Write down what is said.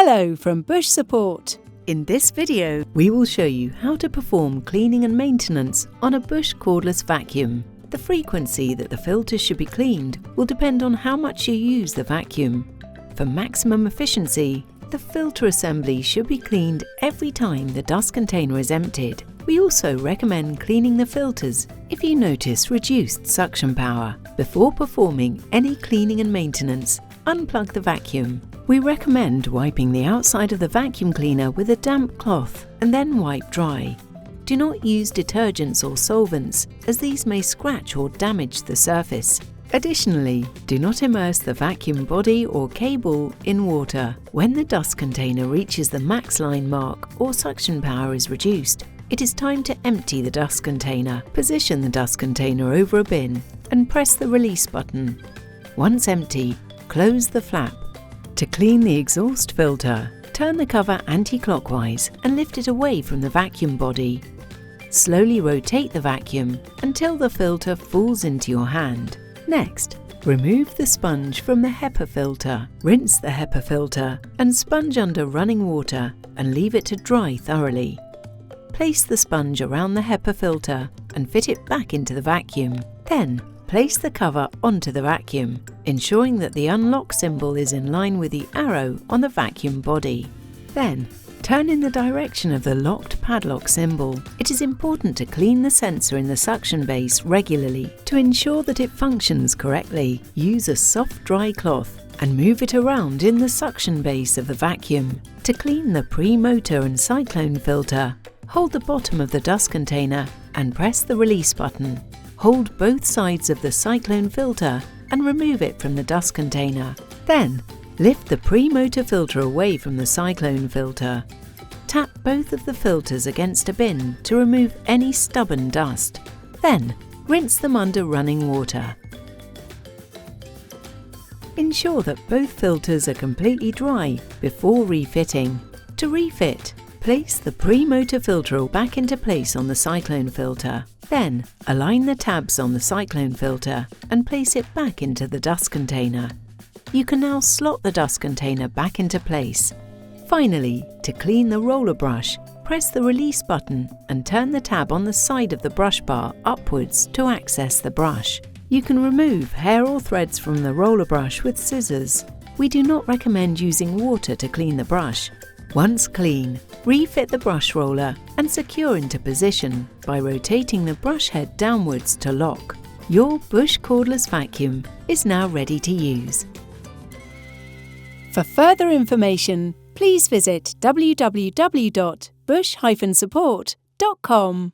Hello from Bush Support. In this video, we will show you how to perform cleaning and maintenance on a Bush cordless vacuum. The frequency that the filter should be cleaned will depend on how much you use the vacuum. For maximum efficiency, the filter assembly should be cleaned every time the dust container is emptied. We also recommend cleaning the filters if you notice reduced suction power. Before performing any cleaning and maintenance, unplug the vacuum. We recommend wiping the outside of the vacuum cleaner with a damp cloth and then wipe dry. Do not use detergents or solvents, as these may scratch or damage the surface. Additionally, do not immerse the vacuum body or cable in water. When the dust container reaches the max line mark or suction power is reduced, it is time to empty the dust container. Position the dust container over a bin and press the release button. Once empty, close the flap. To clean the exhaust filter, turn the cover anti-clockwise and lift it away from the vacuum body. Slowly rotate the vacuum until the filter falls into your hand. Next, remove the sponge from the HEPA filter. Rinse the HEPA filter and sponge under running water and leave it to dry thoroughly. Place the sponge around the HEPA filter and fit it back into the vacuum. Then, place the cover onto the vacuum, ensuring that the unlock symbol is in line with the arrow on the vacuum body. Then, turn in the direction of the locked padlock symbol. It is important to clean the sensor in the suction base regularly to ensure that it functions correctly. Use a soft dry cloth and move it around in the suction base of the vacuum. To clean the pre-motor and cyclone filter, hold the bottom of the dust container and press the release button. Hold both sides of the cyclone filter and remove it from the dust container. Then, lift the pre-motor filter away from the cyclone filter. Tap both of the filters against a bin to remove any stubborn dust. Then, rinse them under running water. Ensure that both filters are completely dry before refitting. To refit, place the pre-motor filter back into place on the cyclone filter. Then, align the tabs on the cyclone filter and place it back into the dust container. You can now slot the dust container back into place. Finally, to clean the roller brush, press the release button and turn the tab on the side of the brush bar upwards to access the brush. You can remove hair or threads from the roller brush with scissors. We do not recommend using water to clean the brush. Once clean, refit the brush roller and secure into position by rotating the brush head downwards to lock. Your Bush cordless vacuum is now ready to use. For further information, please visit www.bush-support.com.